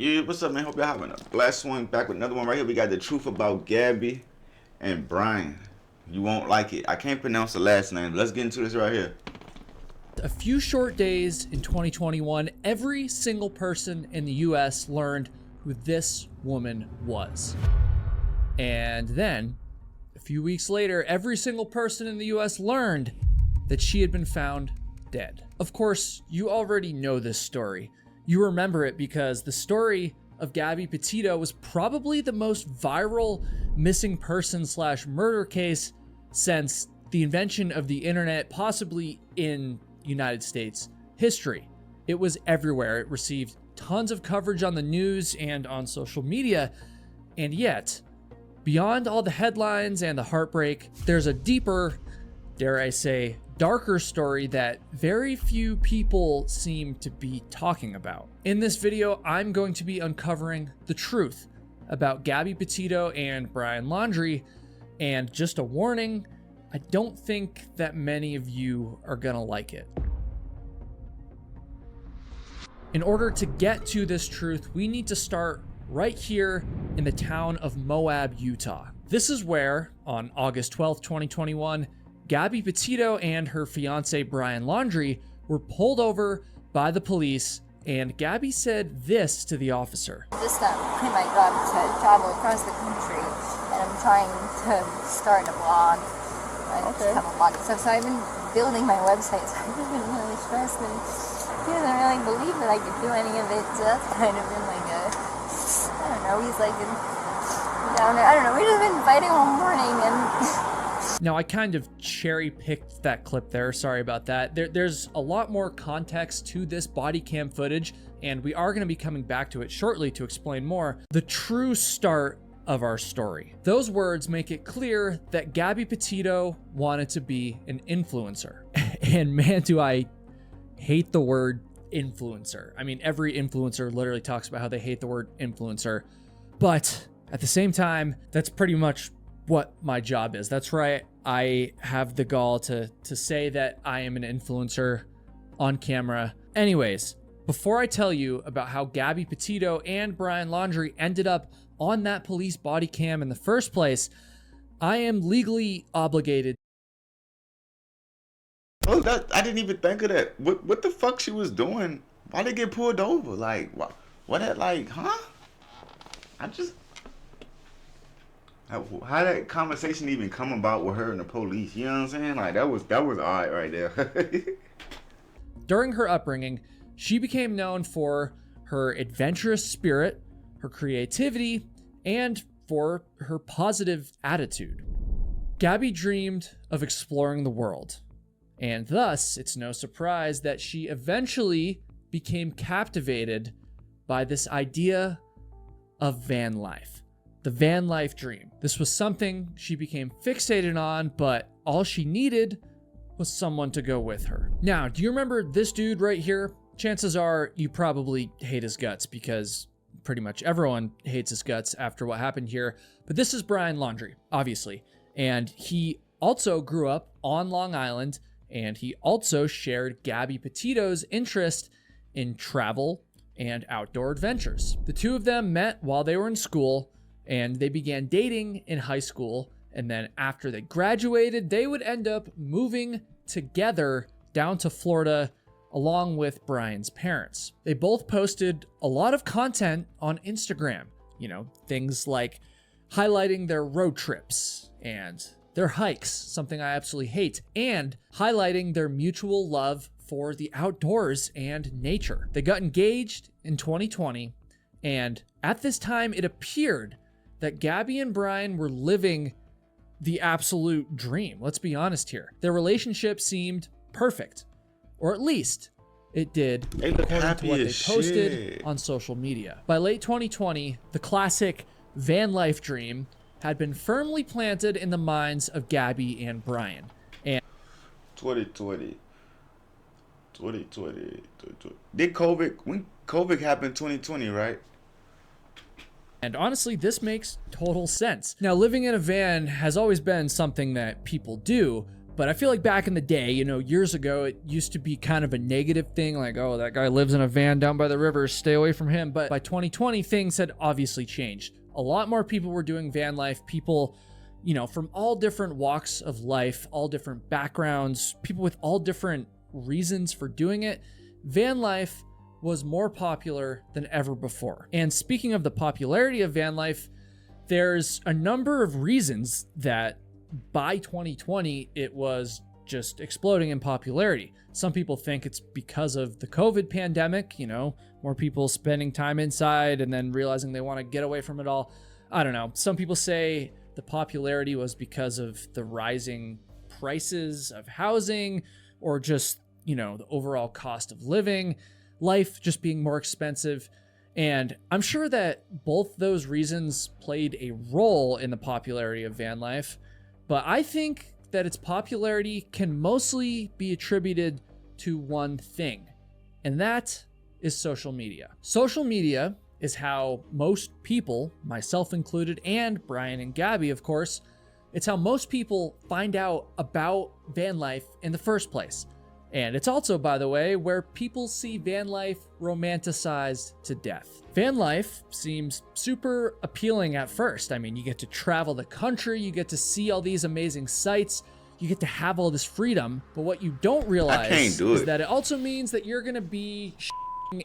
Yeah, what's up, man? Hope y'all having a blessed one. Back with another one right here. We got the truth about Gabby and Brian. You won't like it. I can't pronounce the last name. Let's get into this right here. A few short days in 2021, every single person in the US learned who this woman was. And then, a few weeks later, every single person in the US learned that she had been found dead. Of course, you already know this story. You remember it because the story of Gabby Petito was probably the most viral missing person / murder case since the invention of the internet, possibly in United States history. It was everywhere. It received tons of coverage on the news and on social media. And yet, beyond all the headlines and the heartbreak, there's a deeper, dare I say, darker story that very few people seem to be talking about. In this video, I'm going to be uncovering the truth about Gabby Petito and Brian Laundrie, and just a warning, I don't think that many of you are gonna like it. In order to get to this truth, we need to start right here in the town of Moab, Utah. This is where, on August 12th, 2021, Gabby Petito and her fiance Brian Laundrie were pulled over by the police, and Gabby said this to the officer. Just quit my job to travel across the country, and I'm trying to start a blog. I have a blog and stuff, so I've been building my website, so I've just been really stressed, and he doesn't really believe that I could do any of it, so that's kind of been like a, I don't know, he's like down there, I don't know, we've just been fighting all morning, and... Now, I kind of cherry-picked that clip there. Sorry about that. There's a lot more context to this body cam footage, and we are going to be coming back to it shortly to explain more. The true start of our story. Those words make it clear that Gabby Petito wanted to be an influencer. And man, do I hate the word influencer. I mean, every influencer literally talks about how they hate the word influencer. But at the same time, that's pretty much what my job is. That's right. I have the gall to say that I am an influencer on camera. Anyways, before I tell you about how Gabby Petito and Brian Laundrie ended up on that police body cam in the first place, I am legally obligated. Oh, I didn't even think of that. What the fuck she was doing? Why they get pulled over? Like, what that, like, huh? How that conversation even come about with her and the police? You know what I'm saying? Like, that was odd right there. During her upbringing, she became known for her adventurous spirit, her creativity, and for her positive attitude. Gabby dreamed of exploring the world, and thus, it's no surprise that she eventually became captivated by this idea of van life. The van life dream. This was something she became fixated on, but all she needed was someone to go with her. Now, do you remember this dude right here? Chances are you probably hate his guts because pretty much everyone hates his guts after what happened here. But this is Brian Laundrie, obviously. And he also grew up on Long Island, and he also shared Gabby Petito's interest in travel and outdoor adventures. The two of them met while they were in school, and they began dating in high school, and then after they graduated, they would end up moving together down to Florida along with Brian's parents. They both posted a lot of content on Instagram, you know, things like highlighting their road trips and their hikes, something I absolutely hate, and highlighting their mutual love for the outdoors and nature. They got engaged in 2020, and at this time, it appeared that Gabby and Brian were living the absolute dream. Let's be honest here. Their relationship seemed perfect, or at least it did, according to what they posted on social media. By late 2020, the classic van life dream had been firmly planted in the minds of Gabby and Brian. And 2020. Did COVID happened 2020, right? And honestly, this makes total sense. Now, living in a van has always been something that people do, But I feel like back in the day, years ago, it used to be kind of a negative thing, like, oh, that guy lives in a van down by the river, stay away from him. But by 2020, things had obviously changed. A lot more people were doing van life. People, from all different walks of life, all different backgrounds, people with all different reasons for doing it. Van life was more popular than ever before. And speaking of the popularity of van life, there's a number of reasons that by 2020, it was just exploding in popularity. Some people think it's because of the COVID pandemic, more people spending time inside and then realizing they want to get away from it all. I don't know. Some people say the popularity was because of the rising prices of housing or just, the overall cost of living, life just being more expensive. And I'm sure that both those reasons played a role in the popularity of van life. But I think that its popularity can mostly be attributed to one thing, and that is social media. Social media is how most people, myself included, and Brian and Gabby, of course, it's how most people find out about van life in the first place. And it's also, by the way, where people see van life romanticized to death. Van life seems super appealing at first. I mean, you get to travel the country, you get to see all these amazing sights, you get to have all this freedom. But what you don't realize is that it also means that you're gonna be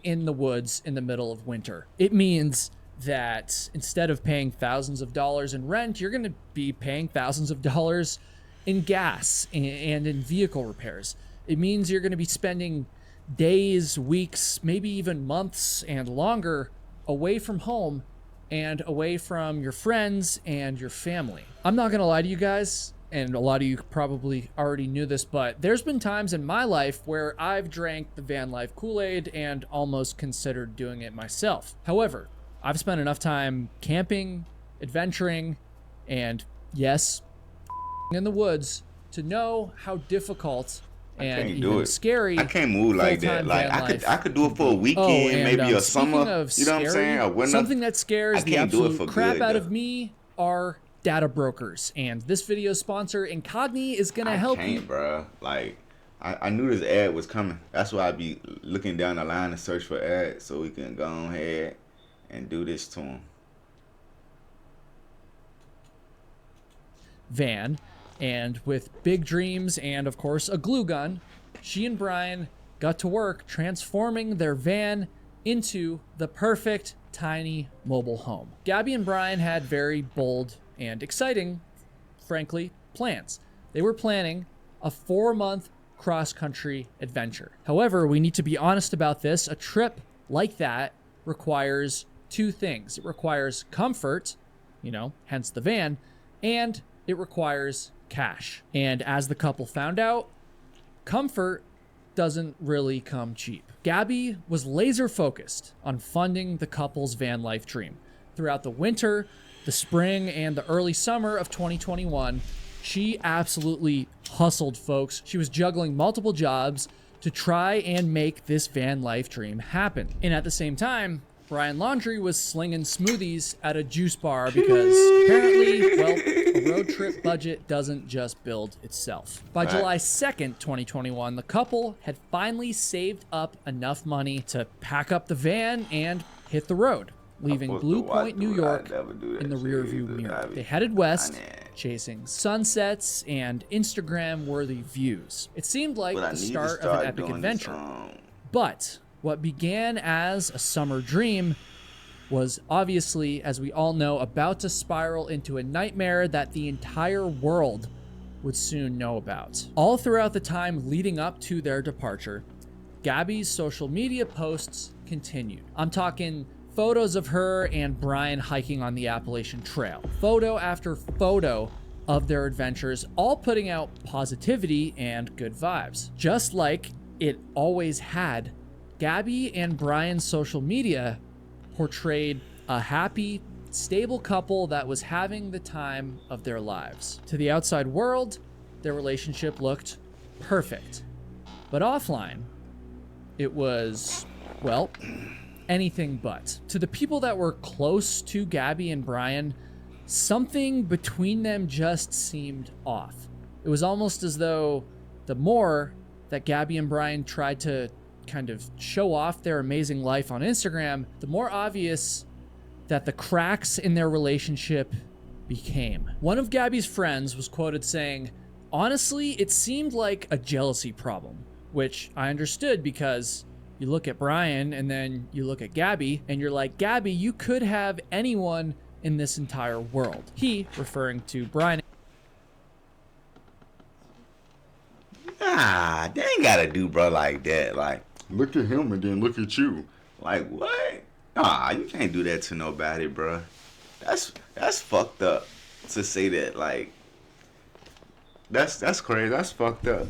in the woods in the middle of winter. It means that instead of paying thousands of dollars in rent, you're gonna be paying thousands of dollars in gas and in vehicle repairs. It means you're going to be spending days, weeks, maybe even months and longer away from home and away from your friends and your family. I'm not going to lie to you guys, and a lot of you probably already knew this, but there's been times in my life where I've drank the van life Kool-Aid and almost considered doing it myself. However, I've spent enough time camping, adventuring, and yes, in the woods to know how difficult and even scary. I can't move like that. Like I could do it for a weekend, maybe a summer. You know what I'm saying? A winter. Something that scares the absolute crap out of me are data brokers, and this video's sponsor, Incogni, is gonna help you. Bro. Like I knew this ad was coming. That's why I'd be looking down the line and search for ads so we can go ahead and do this to them. Van. And with big dreams and, of course, a glue gun, she and Brian got to work transforming their van into the perfect tiny mobile home. Gabby and Brian had very bold and exciting, frankly, plans. They were planning a 4-month cross-country adventure. However, we need to be honest about this. A trip like that requires two things. It requires comfort, hence the van, and it requires cash. And as the couple found out, comfort doesn't really come cheap. Gabby was laser focused on funding the couple's van life dream. Throughout the winter, the spring, and the early summer of 2021, she absolutely hustled, folks. She was juggling multiple jobs to try and make this van life dream happen. And at the same time, Brian Laundrie was slinging smoothies at a juice bar because apparently, well, a road trip budget doesn't just build itself. By July 2nd, 2021, the couple had finally saved up enough money to pack up the van and hit the road, leaving Blue Point, New York in the rearview mirror. They headed west, chasing sunsets and Instagram-worthy views. It seemed like the start of an epic adventure. But what began as a summer dream was obviously, as we all know, about to spiral into a nightmare that the entire world would soon know about. All throughout the time leading up to their departure, Gabby's social media posts continued. I'm talking photos of her and Brian hiking on the Appalachian Trail. Photo after photo of their adventures, all putting out positivity and good vibes. Just like it always had, Gabby and Brian's social media portrayed a happy, stable couple that was having the time of their lives. To the outside world, their relationship looked perfect. But offline, it was, well, anything but. To the people that were close to Gabby and Brian, something between them just seemed off. It was almost as though the more that Gabby and Brian tried to kind of show off their amazing life on Instagram, the more obvious that the cracks in their relationship became. One of Gabby's friends was quoted saying, "Honestly, it seemed like a jealousy problem," which I understood because you look at Brian and then you look at Gabby and you're like, Gabby, you could have anyone in this entire world. He, referring to Brian. Nah, they ain't gotta do bro like that. Like, look at him and then look at you. Like, what? Nah, you can't do that to nobody, bro. That's fucked up to say that. Like, that's crazy. That's fucked up.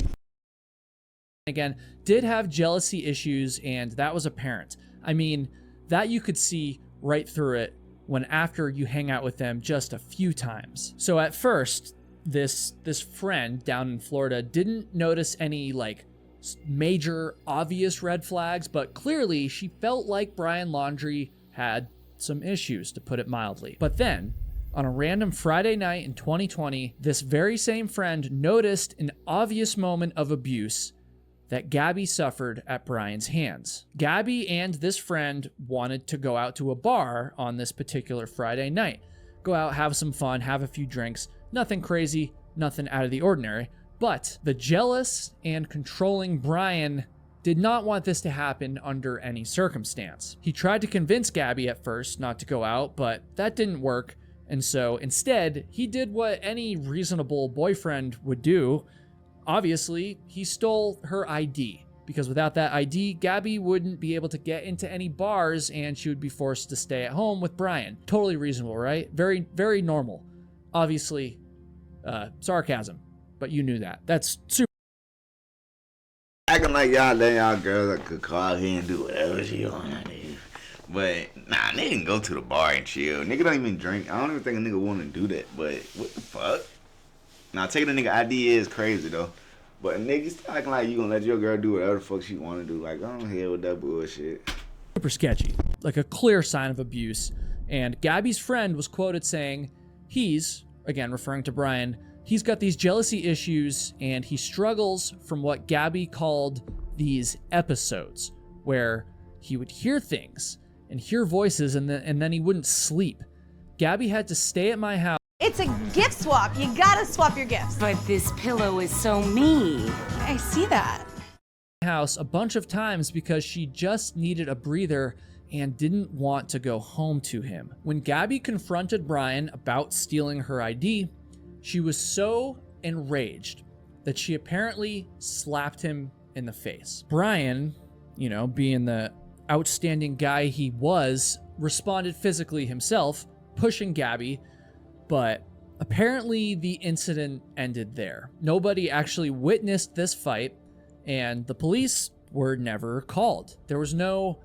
Again, did have jealousy issues, and that was apparent. I mean, that you could see right through it when after you hang out with them just a few times. So at first, this friend down in Florida didn't notice any like major obvious red flags, but clearly she felt like Brian Laundrie had some issues, to put it mildly. But then, on a random Friday night in 2020, this very same friend noticed an obvious moment of abuse that Gabby suffered at Brian's hands. Gabby and this friend wanted to go out to a bar on this particular Friday night. Go out, have some fun, have a few drinks. Nothing crazy, nothing out of the ordinary. But the jealous and controlling Brian did not want this to happen under any circumstance. He tried to convince Gabby at first not to go out, but that didn't work. And so instead, he did what any reasonable boyfriend would do. Obviously, he stole her ID, because without that ID, Gabby wouldn't be able to get into any bars and she would be forced to stay at home with Brian. Totally reasonable, right? Very, very normal. Obviously, sarcasm, but you knew that. That's super. Acting like y'all let y'all girls could call here and do whatever she wanna do. But, nah, they didn't go to the bar and chill. Nigga don't even drink. I don't even think a nigga wanna do that, but what the fuck? Now, taking a nigga ID is crazy, though. But a nigga still acting like you gonna let your girl do whatever the fuck she wanna do. Like, I don't hear with that bullshit. Super sketchy. Like a clear sign of abuse. And Gabby's friend was quoted saying, he's, again referring to Brian, he's got these jealousy issues and he struggles from what Gabby called these episodes, where he would hear things and hear voices and then he wouldn't sleep. Gabby had to stay at my house. It's a gift swap. You gotta swap your gifts. But this pillow is so mean. I see that. House a bunch of times because she just needed a breather and didn't want to go home to him. When Gabby confronted Brian about stealing her ID, she was so enraged that she apparently slapped him in the face. Brian, you know, being the outstanding guy he was, responded physically himself, pushing Gabby, but apparently the incident ended there. Nobody actually witnessed this fight, and the police were never called. There was no,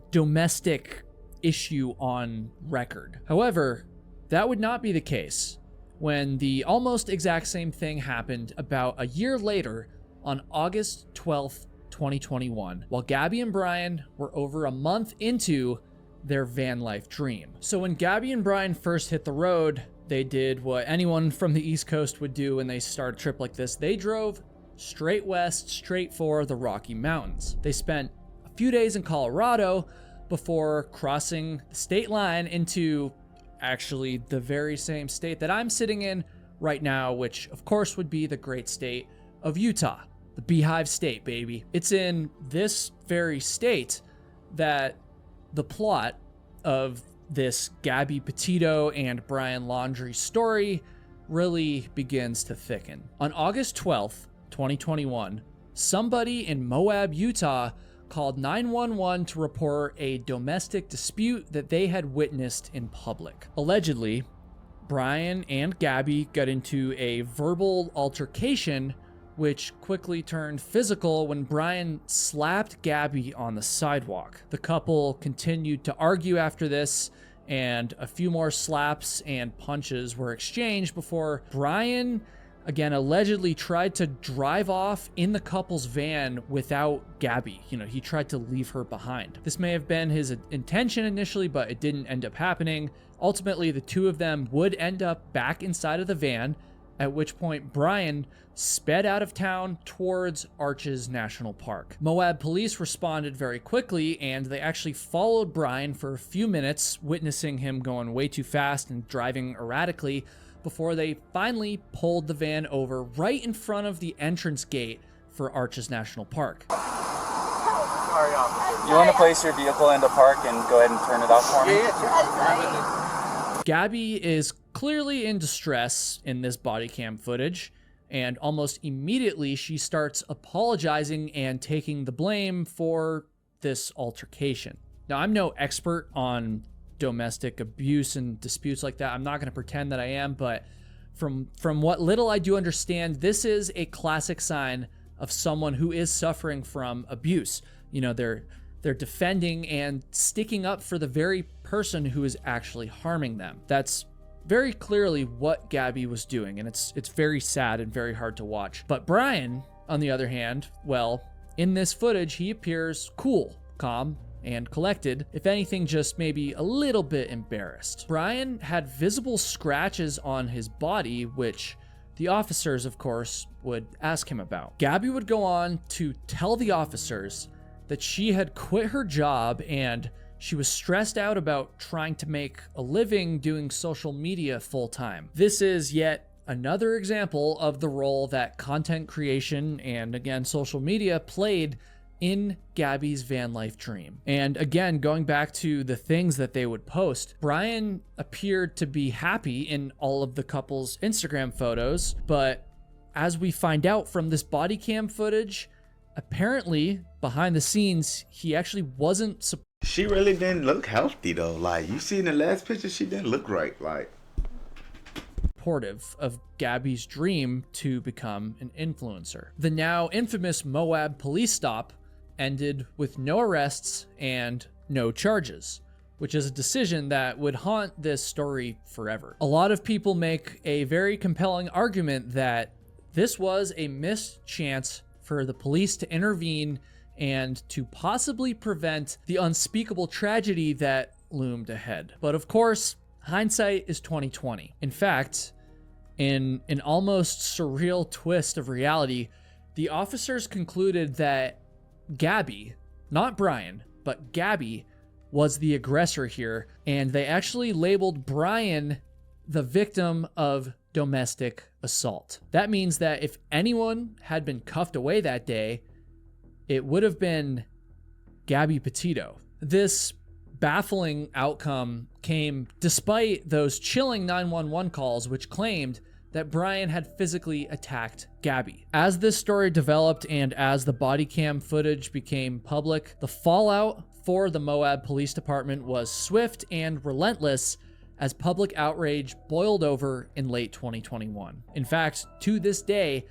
domestic issue on record. However, that would not be the case when the almost exact same thing happened about a year later on August 12th, 2021, while Gabby and Brian were over a month into their van life dream. So when Gabby and Brian first hit the road, they did what anyone from the East Coast would do when they start a trip like this. They drove straight west, straight for the Rocky Mountains. They spent a few days in Colorado before crossing the state line into actually the very same state that I'm sitting in right now, which of course would be the great state of Utah, the Beehive State, baby. It's in this very state that the plot of this Gabby Petito and Brian Laundrie story really begins to thicken. On August 12th, 2021, somebody in Moab, Utah called 911 to report a domestic dispute that they had witnessed in public. Allegedly, Brian and Gabby got into a verbal altercation which quickly turned physical when Brian slapped Gabby on the sidewalk. The couple continued to argue after this, and a few more slaps and punches were exchanged before Brian, again, allegedly tried to drive off in the couple's van without Gabby. He tried to leave her behind. This may have been his intention initially, but it didn't end up happening. Ultimately, the two of them would end up back inside of the van at which point Brian sped out of town towards Arches National Park. Moab police responded very quickly, and they actually followed Brian for a few minutes, witnessing him going way too fast and driving erratically, before they finally pulled the van over right in front of the entrance gate for Arches National Park. You want to place your vehicle in the park and go ahead and turn it off for me? Gabby is clearly in distress in this body cam footage, and almost immediately she starts apologizing and taking the blame for this altercation. Now, I'm no expert on domestic abuse and disputes like that. I'm not going to pretend that I am, but from what little I do understand, this is a classic sign of someone who is suffering from abuse. You know, they're defending and sticking up for the very person who is actually harming them. That's very clearly what Gabby was doing, and it's very sad and very hard to watch. But Brian, on the other hand, well, in this footage, he appears cool, calm, and collected, if anything, just maybe a little bit embarrassed. Brian had visible scratches on his body, which the officers, of course, would ask him about. Gabby would go on to tell the officers that she had quit her job and she was stressed out about trying to make a living doing social media full time. This is yet another example of the role that content creation and, again, social media played in Gabby's van life dream. And again, going back to the things that they would post, Brian appeared to be happy in all of the couple's Instagram photos, but as we find out from this body cam footage, apparently behind the scenes, he actually wasn't She really didn't look healthy though. Like, you see in the last picture, she didn't look right. Like, supportive of Gabby's dream to become an influencer. The now infamous Moab police stop ended with no arrests and no charges, which is a decision that would haunt this story forever. A lot of people make a very compelling argument that this was a missed chance for the police to intervene and to possibly prevent the unspeakable tragedy that loomed ahead. But of course, hindsight is 2020. In fact, in an almost surreal twist of reality, the officers concluded that Gabby, not Brian, but Gabby was the aggressor here, and they actually labeled Brian the victim of domestic assault. That means that if anyone had been cuffed away that day, it would have been Gabby Petito. This baffling outcome came despite those chilling 911 calls which claimed that Brian had physically attacked Gabby. As this story developed and as the body cam footage became public, the fallout for the Moab Police Department was swift and relentless as public outrage boiled over in late 2021. In fact, to this day,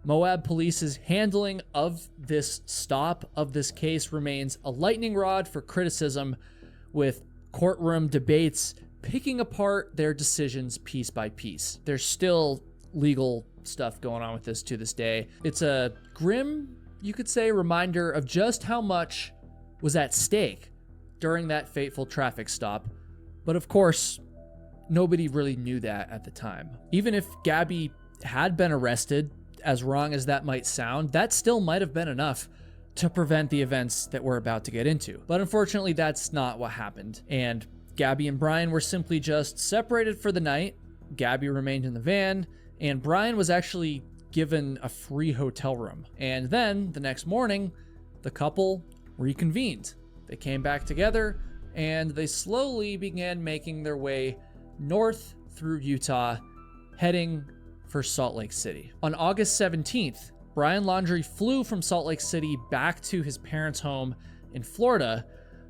Moab Police's handling of this stop of this case remains a lightning rod for criticism, with courtroom debates picking apart their decisions piece by piece. There's still legal stuff going on with this to this day. It's a grim, you could say, reminder of just how much was at stake during that fateful traffic stop. But of course, nobody really knew that at the time. Even if Gabby had been arrested, as wrong as that might sound, that still might have been enough to prevent the events that we're about to get into. But unfortunately, that's not what happened. And Gabby and Brian were simply just separated for the night. Gabby remained in the van, and Brian was actually given a free hotel room. And then, the next morning, the couple reconvened. They came back together, and they slowly began making their way north through Utah, heading for Salt Lake City. On August 17th, Brian Laundrie flew from Salt Lake City back to his parents' home in Florida,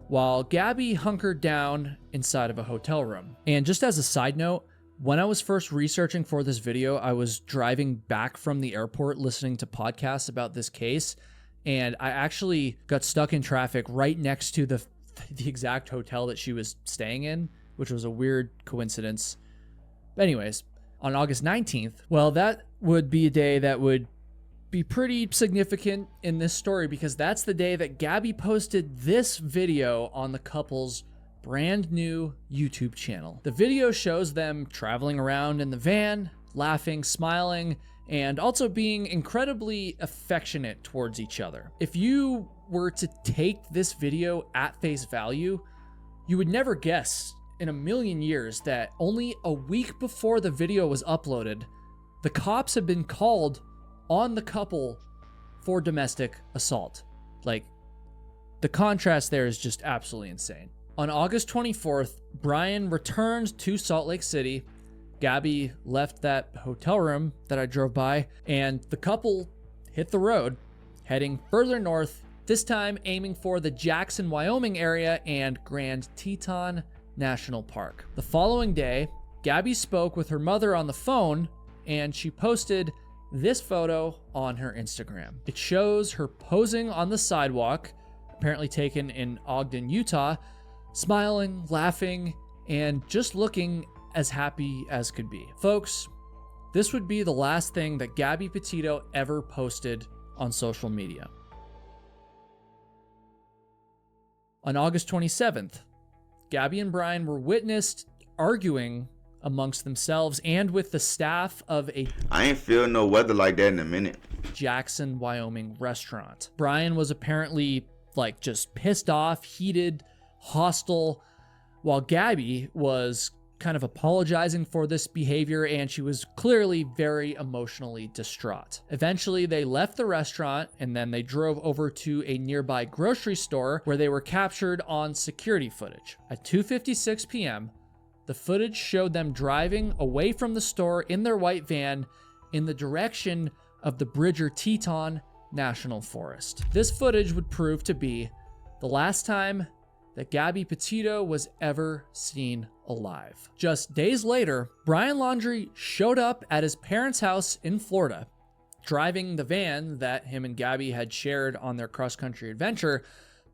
while Gabby hunkered down inside of a hotel room. And just as a side note, when I was first researching for this video, I was driving back from the airport listening to podcasts about this case, and I actually got stuck in traffic right next to the exact hotel that she was staying in, which was a weird coincidence. But anyways, on August 19th, well, that would be a day that would be pretty significant in this story, because that's the day that Gabby posted this video on the couple's brand new YouTube channel. The video shows them traveling around in the van, laughing, smiling, and also being incredibly affectionate towards each other. If you were to take this video at face value, you would never guess in a million years that only a week before the video was uploaded, the cops had been called on the couple for domestic assault. Like, the contrast there is just absolutely insane. On August 24th, Brian returned to Salt Lake City. Gabby left that hotel room that I drove by, and the couple hit the road, heading further north, this time aiming for the Jackson, Wyoming area and Grand Teton National Park. The following day, Gabby spoke with her mother on the phone, and she posted this photo on her Instagram. It shows her posing on the sidewalk, apparently taken in Ogden, Utah, smiling, laughing, and just looking as happy as could be. Folks, this would be the last thing that Gabby Petito ever posted on social media. On August 27th, Gabby and Brian were witnessed arguing amongst themselves and with the staff of a I ain't feeling no weather like that in a minute. Jackson, Wyoming restaurant. Brian was apparently like just pissed off, heated, hostile, while Gabby was kind of apologizing for this behavior, and she was clearly very emotionally distraught. Eventually, they left the restaurant and then they drove over to a nearby grocery store where they were captured on security footage. At 2:56 p.m., the footage showed them driving away from the store in their white van in the direction of the Bridger Teton National Forest. This footage would prove to be the last time that Gabby Petito was ever seen alive. Just days later, Brian Laundrie showed up at his parents' house in Florida, driving the van that him and Gabby had shared on their cross-country adventure,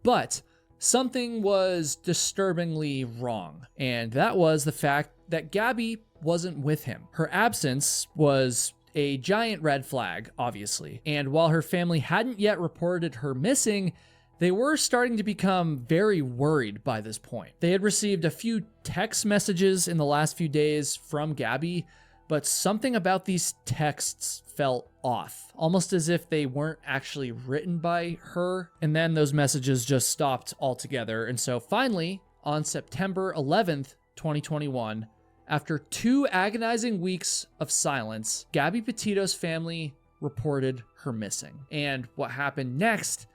but something was disturbingly wrong, and that was the fact that Gabby wasn't with him. Her absence was a giant red flag, obviously, and while her family hadn't yet reported her missing, they were starting to become very worried by this point. They had received a few text messages in the last few days from Gabby, but something about these texts felt off, almost as if they weren't actually written by her. And then those messages just stopped altogether. And so finally, on September 11th, 2021, after 2 agonizing weeks of silence, Gabby Petito's family reported her missing. And what happened next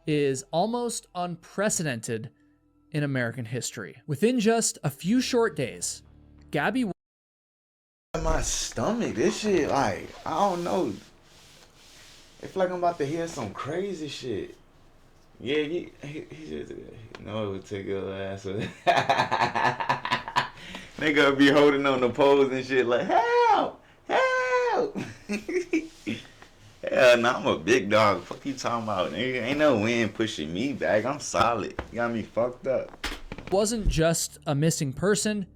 is almost unprecedented in American history. Within just a few short days, Gabby... My stomach, this shit, like, I don't know. It feel like I'm about to hear some crazy shit. Yeah, he just, no, it would take your ass. Nigga be holding on the pose and shit like, help, help. Hell no, I'm a big dog. Fuck you talking about, nigga? Ain't no wind pushing me back. I'm solid. You got me fucked up. Wasn't just a missing person.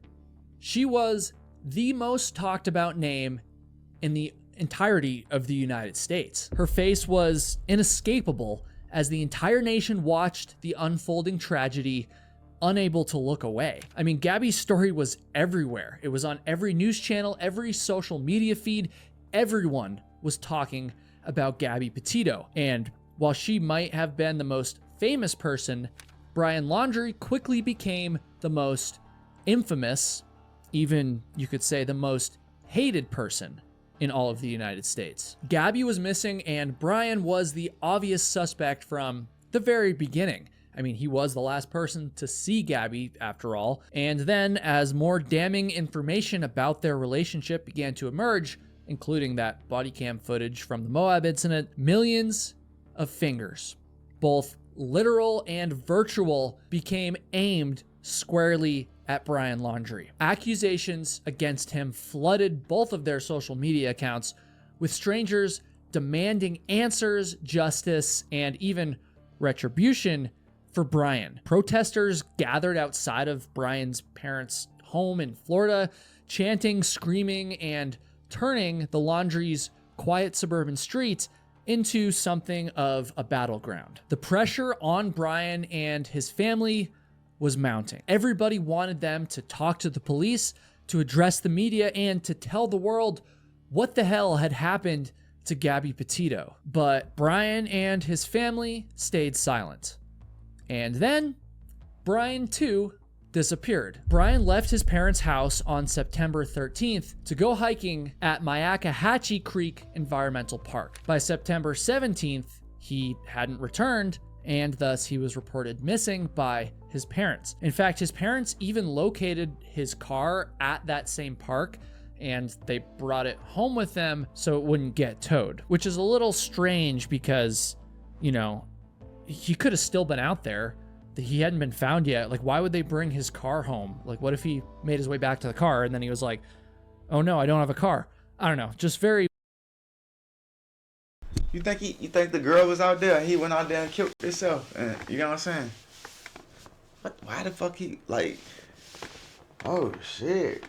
She was the most talked about name in the entirety of the United States. Her face was inescapable as the entire nation watched the unfolding tragedy, unable to look away. I mean, Gabby's story was everywhere. It was on every news channel, every social media feed. Everyone was talking about Gabby Petito. And while she might have been the most famous person, Brian Laundrie quickly became the most infamous, even you could say the most hated person in all of the United States. Gabby was missing, and Brian was the obvious suspect from the very beginning. I mean, he was the last person to see Gabby, after all. And then, as more damning information about their relationship began to emerge, including that body cam footage from the Moab incident, millions of fingers, both literal and virtual, became aimed squarely at Brian Laundrie. Accusations against him flooded both of their social media accounts, with strangers demanding answers, justice, and even retribution for Brian. Protesters gathered outside of Brian's parents' home in Florida, chanting, screaming, and turning the Laundrie's quiet suburban streets into something of a battleground. The pressure on Brian and his family was mounting. Everybody wanted them to talk to the police, to address the media, and to tell the world what the hell had happened to Gabby Petito. But Brian and his family stayed silent. And then Brian too disappeared. Brian left his parents' house on September 13th to go hiking at Myakkahatchee Creek Environmental Park. By September 17th, he hadn't returned, and thus he was reported missing by his parents. In fact, his parents even located his car at that same park, and they brought it home with them so it wouldn't get towed, which is a little strange because, you know, he could have still been out there. He hadn't been found yet. Like, why would they bring his car home? Like, what if he made his way back to the car and then he was like, oh no, I don't have a car? I don't know. Just very... You think the girl was out there? He went out there and killed himself. And you know what I'm saying? What? Why the fuck he like? Oh shit!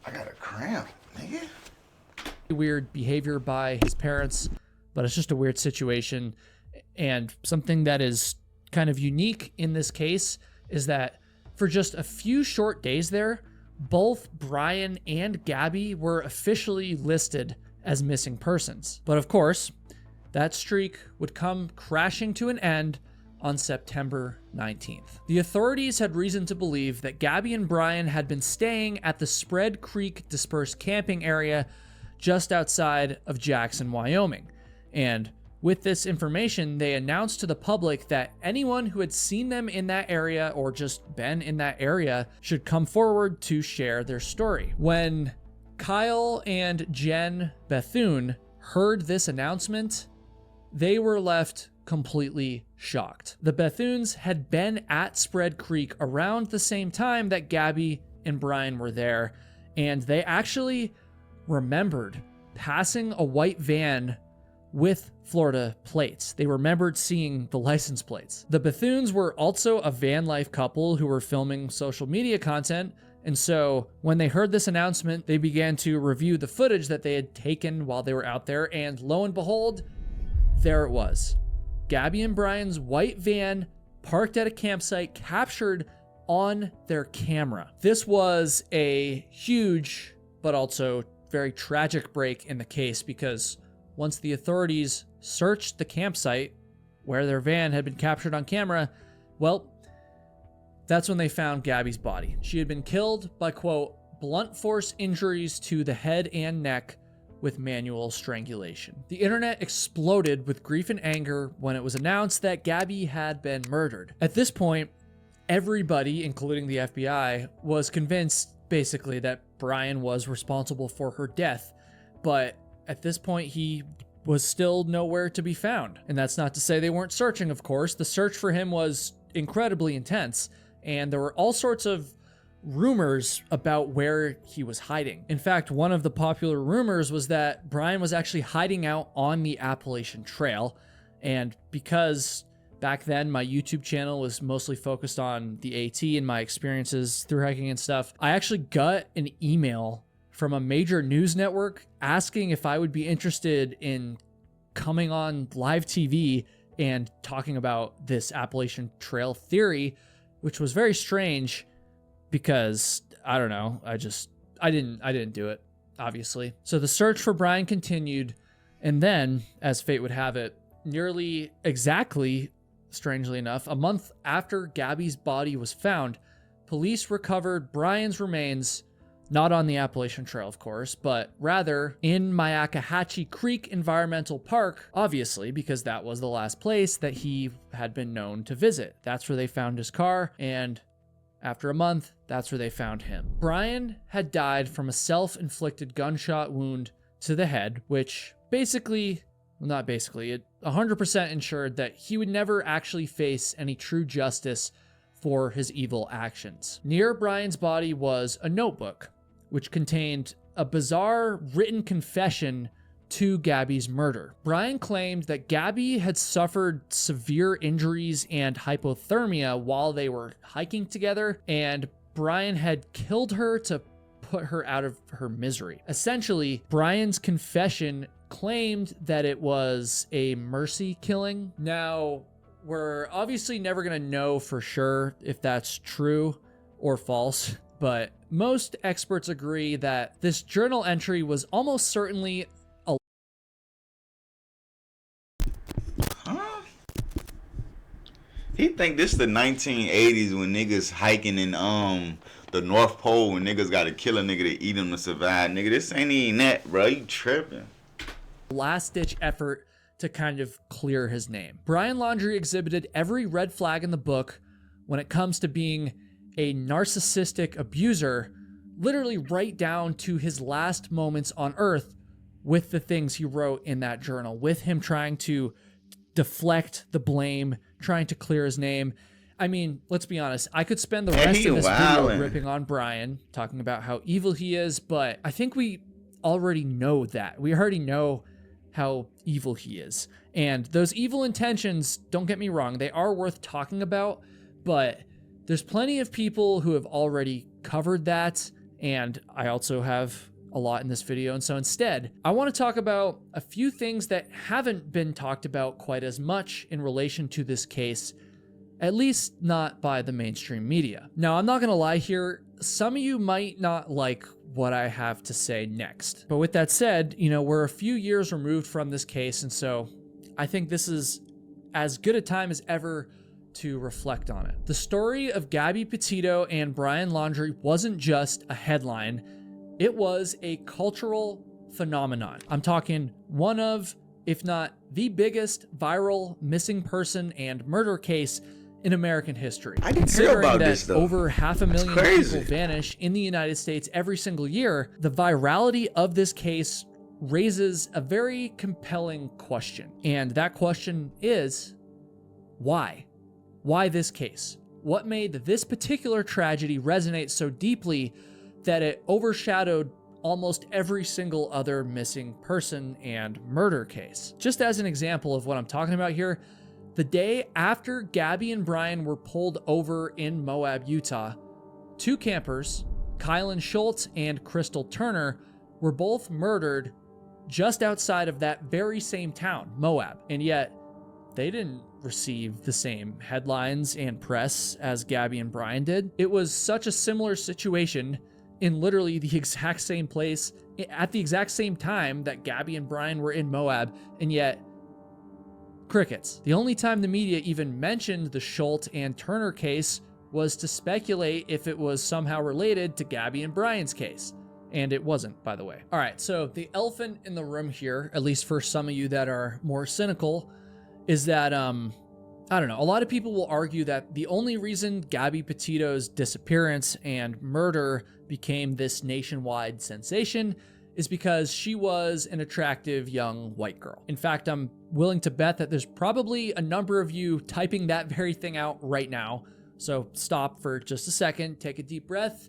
I got a cramp, nigga. weird behavior by his parents, but it's just a weird situation. And something that is kind of unique in this case is that for just a few short days there, both Brian and Gabby were officially listed as missing persons. But of course, that streak would come crashing to an end on September 19th. The authorities had reason to believe that Gabby and Brian had been staying at the Spread Creek dispersed camping area just outside of Jackson, Wyoming. And with this information, they announced to the public that anyone who had seen them in that area or just been in that area should come forward to share their story. When Kyle and Jen Bethune heard this announcement, they were left completely shocked. The Bethunes had been at Spread Creek around the same time that Gabby and Brian were there, and they actually remembered passing a white van with Florida plates. They remembered seeing the license plates. The Bethunes were also a van life couple who were filming social media content, and so when they heard this announcement, they began to review the footage that they had taken while they were out there, and lo and behold, there it was. Gabby and Brian's white van parked at a campsite, captured on their camera. This was a huge, but also very tragic break in the case, because once the authorities searched the campsite where their van had been captured on camera, well, that's when they found Gabby's body. She had been killed by, quote, blunt force injuries to the head and neck with manual strangulation. The internet exploded with grief and anger when it was announced that Gabby had been murdered. At this point, everybody, including the FBI, was convinced basically that Brian was responsible for her death, but at this point, he was still nowhere to be found. And that's not to say they weren't searching, of course. The search for him was incredibly intense, and there were all sorts of rumors about where he was hiding. In fact, one of the popular rumors was that Brian was actually hiding out on the Appalachian Trail. And because back then my YouTube channel was mostly focused on the AT and my experiences through hiking and stuff, I actually got an email from a major news network asking if I would be interested in coming on live TV and talking about this Appalachian Trail theory, which was very strange because I don't know, I didn't do it, obviously. So the search for Brian continued, and then, as fate would have it, nearly exactly, strangely enough, a month after Gabby's body was found, police recovered Brian's remains, not on the Appalachian Trail, of course, but rather in Myakkahatchee Creek Environmental Park, obviously, because that was the last place that he had been known to visit. That's where they found his car, and after a month, that's where they found him. Brian had died from a self-inflicted gunshot wound to the head, which basically, well, not basically, it 100% ensured that he would never actually face any true justice for his evil actions. Near Brian's body was a notebook, which contained a bizarre written confession to Gabby's murder. Brian claimed that Gabby had suffered severe injuries and hypothermia while they were hiking together, and Brian had killed her to put her out of her misery. Essentially, Brian's confession claimed that it was a mercy killing. Now, we're obviously never gonna know for sure if that's true or false, but most experts agree that this journal entry was almost certainly a He think this the 1980s when niggas hiking in the North Pole when niggas gotta kill a nigga to eat him to survive. Nigga, this ain't even that, bro. You tripping. last-ditch effort to kind of clear his name. Brian Laundrie exhibited every red flag in the book when it comes to being a narcissistic abuser, literally right down to his last moments on Earth with the things he wrote in that journal, with him trying to deflect the blame, trying to clear his name. I mean, let's be honest. I could spend the rest of this video ripping on Brian, talking about how evil he is, but I think we already know that. We already know how evil he is. And those evil intentions, don't get me wrong, they are worth talking about, but there's plenty of people who have already covered that, and I also have a lot in this video. And so instead, I want to talk about a few things that haven't been talked about quite as much in relation to this case, at least not by the mainstream media. Now, I'm not going to lie here. Some of you might not like what I have to say next. But with that said, you know, we're a few years removed from this case, and so I think this is as good a time as ever to reflect on it. The story of Gabby Petito and Brian Laundrie wasn't just a headline. It was a cultural phenomenon. I'm talking one of, if not the biggest viral missing person and murder case in American history. I didn't hear about this though. Over 500,000 people vanish in the United States every single year, the virality of this case raises a very compelling question. And that question is, why? Why this case? What made this particular tragedy resonate so deeply that it overshadowed almost every single other missing person and murder case? Just as an example of what I'm talking about here, the day after Gabby and Brian were pulled over in Moab, Utah, two campers, Kylan Schultz and Crystal Turner, were both murdered just outside of that very same town, Moab. And yet, they didn't receive the same headlines and press as Gabby and Brian did. It was such a similar situation in literally the exact same place at the exact same time that Gabby and Brian were in Moab, and yet crickets. The only time the media even mentioned the Schultz and Turner case was to speculate if it was somehow related to Gabby and Brian's case. And it wasn't, by the way. All right, so the elephant in the room here, at least for some of you that are more cynical, is that, I don't know, a lot of people will argue that the only reason Gabby Petito's disappearance and murder became this nationwide sensation is because she was an attractive young white girl. In fact, I'm willing to bet that there's probably a number of you typing that very thing out right now. So stop for just a second, take a deep breath,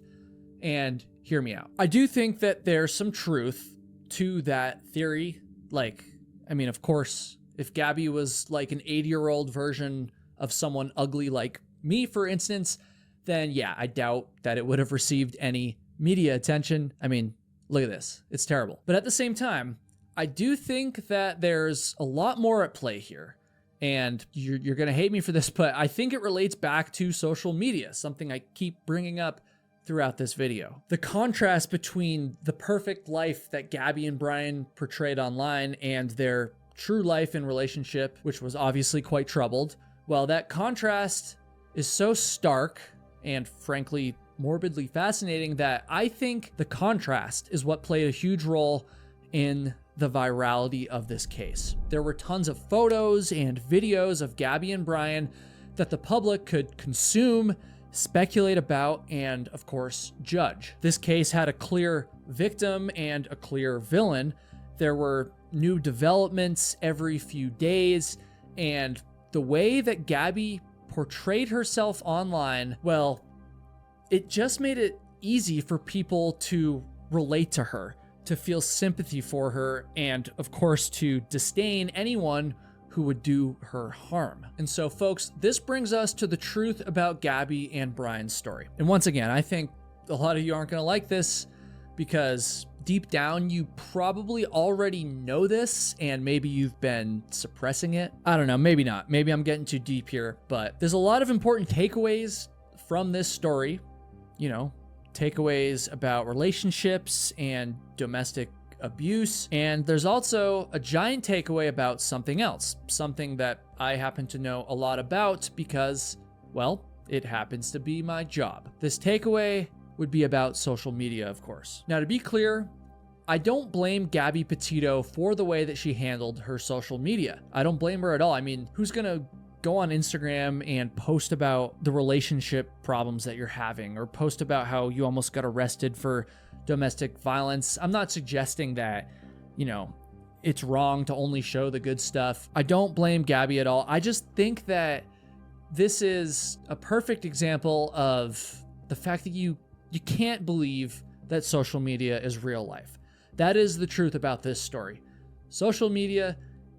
and hear me out. I do think that there's some truth to that theory. Like, I mean, of course, if Gabby was like an 80-year-old version of someone ugly like me, for instance, then yeah, I doubt that it would have received any media attention. I mean, look at this. It's terrible. But at the same time, I do think that there's a lot more at play here. And you're going to hate me for this, but I think it relates back to social media, something I keep bringing up throughout this video. The contrast between the perfect life that Gabby and Brian portrayed online and their true life and relationship, which was obviously quite troubled, well, that contrast is so stark and frankly morbidly fascinating that I think the contrast is what played a huge role in the virality of this case. There were tons of photos and videos of Gabby and Brian that the public could consume, speculate about, and of course, judge. This case had a clear victim and a clear villain. There were new developments every few days, and the way that Gabby portrayed herself online, well, it just made it easy for people to relate to her, to feel sympathy for her, and of course to disdain anyone who would do her harm. And so folks, this brings us to the truth about Gabby and Brian's story. And once again, I think a lot of you aren't gonna like this because deep down, you probably already know this and maybe you've been suppressing it. I don't know, maybe not. Maybe I'm getting too deep here, but there's a lot of important takeaways from this story. You know, takeaways about relationships and domestic abuse. And there's also a giant takeaway about something else, something that I happen to know a lot about because, well, it happens to be my job. This takeaway would be about social media, of course. Now, to be clear, I don't blame Gabby Petito for the way that she handled her social media. I don't blame her at all. I mean, who's gonna go on Instagram and post about the relationship problems that you're having, or post about how you almost got arrested for domestic violence? I'm not suggesting that, you know, it's wrong to only show the good stuff. I don't blame Gabby at all. I just think that this is a perfect example of the fact that you can't believe that social media is real life. That is the truth about this story. Social media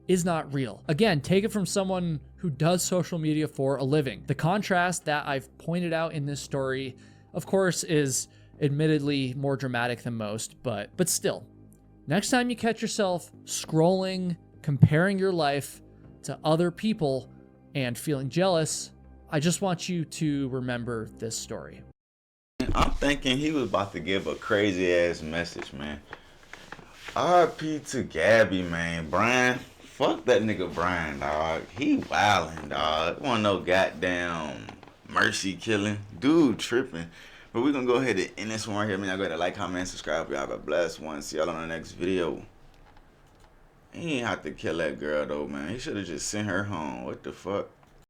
is not real. Again, take it from someone who does social media for a living. The contrast that I've pointed out in this story, of course, is admittedly more dramatic than most, but still. Next time you catch yourself scrolling, comparing your life to other people, and feeling jealous, I just want you to remember this story. I'm thinking he was about to give a crazy ass message, man. R.I.P. to Gabby, man. Brian, fuck that nigga Brian, dog. He wildin', dog. Wasn't no goddamn mercy killing. Dude tripping. But we're gonna go ahead and end this one right here. Go ahead and like, comment, and subscribe. Y'all have a blessed one. See y'all on the next video. He ain't have to kill that girl, though, man. He should have just sent her home. What the fuck?